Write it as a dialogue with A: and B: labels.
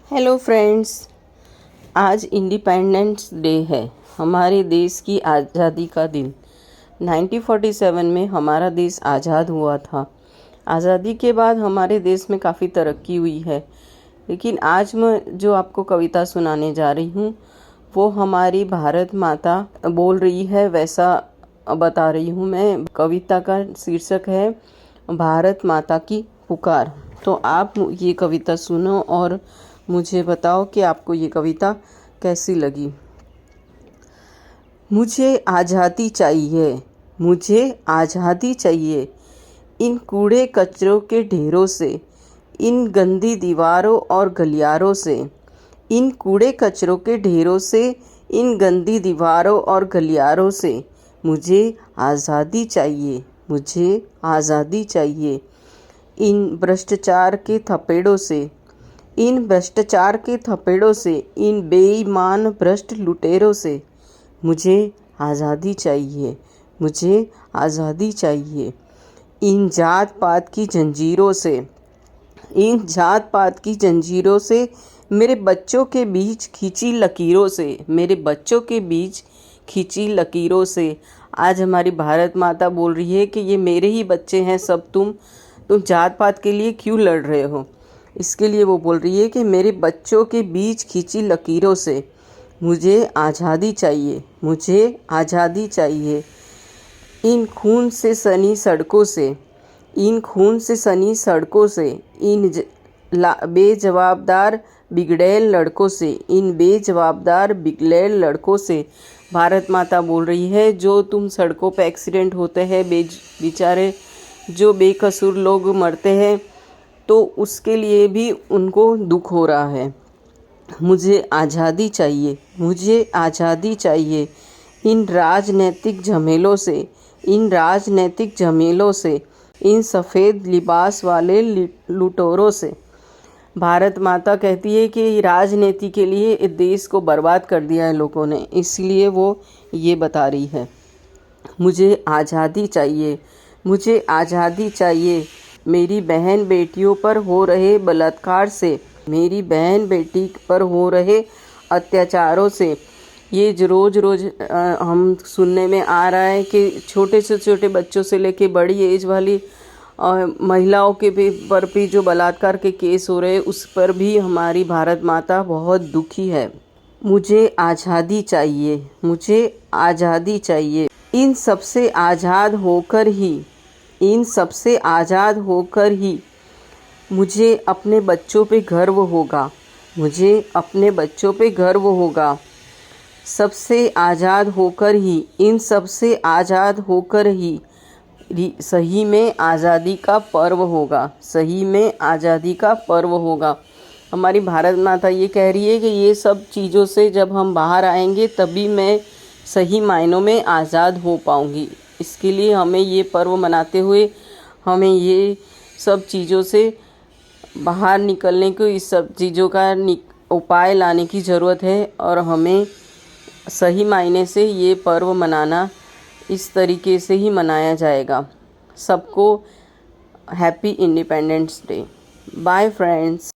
A: Hello friends, आज independence day है, हमारे देश की आज़ादी का दिन। 1947 में हमारा देश आज़ाद हुआ था। आज़ादी के बाद हमारे देश में काफ़ी तरक्की हुई है, लेकिन आज मैं जो आपको कविता सुनाने जा रही हूँ वो हमारी भारत माता बोल रही है वैसा बता रही हूँ मैं। कविता का शीर्षक है भारत माता की पुकार। तो आप ये कविता सुनो और मुझे बताओ कि आपको ये कविता कैसी लगी। मुझे आज़ादी चाहिए, मुझे आज़ादी चाहिए, इन कूड़े कचरों के ढेरों से, इन गंदी दीवारों और गलियारों से, इन कूड़े कचरों के ढेरों से, इन गंदी दीवारों और गलियारों से। मुझे आज़ादी चाहिए, मुझे आज़ादी चाहिए, इन भ्रष्टाचार के थपेड़ों से, इन भ्रष्टाचार के थपेड़ों से, इन बेईमान भ्रष्ट लुटेरों से। मुझे आज़ादी चाहिए, मुझे आज़ादी चाहिए, इन जात पात की जंजीरों से, इन जात पात की जंजीरों से, मेरे बच्चों के बीच खींची लकीरों से, मेरे बच्चों के बीच खींची लकीरों से। आज हमारी भारत माता बोल रही है कि ये मेरे ही बच्चे हैं सब, तुम जात पात के लिए क्यों लड़ रहे हो। इसके लिए वो बोल रही है कि मेरे बच्चों के बीच खींची लकीरों से मुझे आज़ादी चाहिए, मुझे आज़ादी चाहिए, इन खून से सनी सड़कों से, इन खून से सनी सड़कों से, इन बेजवाबदार बिगड़ैल लड़कों से, इन बेजवाबदार बिगड़ैल लड़कों से। भारत माता बोल रही है जो तुम सड़कों पे एक्सीडेंट होते हैं, बेचारे जो बेकसूर लोग मरते हैं, तो उसके लिए भी उनको दुख हो रहा है। मुझे आज़ादी चाहिए, मुझे आज़ादी चाहिए, इन राजनैतिक झमेलों से, इन राजनैतिक झमेलों से, इन सफ़ेद लिबास वाले लुटेरों से। भारत माता कहती है कि राजनीति के लिए देश को बर्बाद कर दिया है लोगों ने, इसलिए वो ये बता रही है। मुझे आज़ादी चाहिए, मुझे आज़ादी चाहिए, मेरी बहन बेटियों पर हो रहे बलात्कार से, मेरी बहन बेटी पर हो रहे अत्याचारों से। ये जो रोज़ रोज़ हम सुनने में आ रहा है कि छोटे से छोटे बच्चों से लेके बड़ी एज वाली महिलाओं के पर भी जो बलात्कार के केस हो रहे हैं, उस पर भी हमारी भारत माता बहुत दुखी है। मुझे आज़ादी चाहिए, मुझे आज़ादी चाहिए, इन सबसे आज़ाद होकर ही, इन सबसे आज़ाद होकर ही मुझे अपने बच्चों पे गर्व होगा, मुझे अपने बच्चों पे गर्व होगा। सबसे आज़ाद होकर ही, इन सबसे आज़ाद होकर ही सही में आज़ादी का पर्व होगा, सही में आज़ादी का पर्व होगा। हमारी भारत माता ये कह रही है कि ये सब चीज़ों से जब हम बाहर आएंगे तभी मैं सही मायनों में आज़ाद हो पाऊँगी। इसके लिए हमें ये पर्व मनाते हुए हमें ये सब चीज़ों से बाहर निकलने को, इस सब चीज़ों का उपाय लाने की ज़रूरत है और हमें सही मायने से ये पर्व मनाना इस तरीके से ही मनाया जाएगा। सबको happy independence day. Bye friends.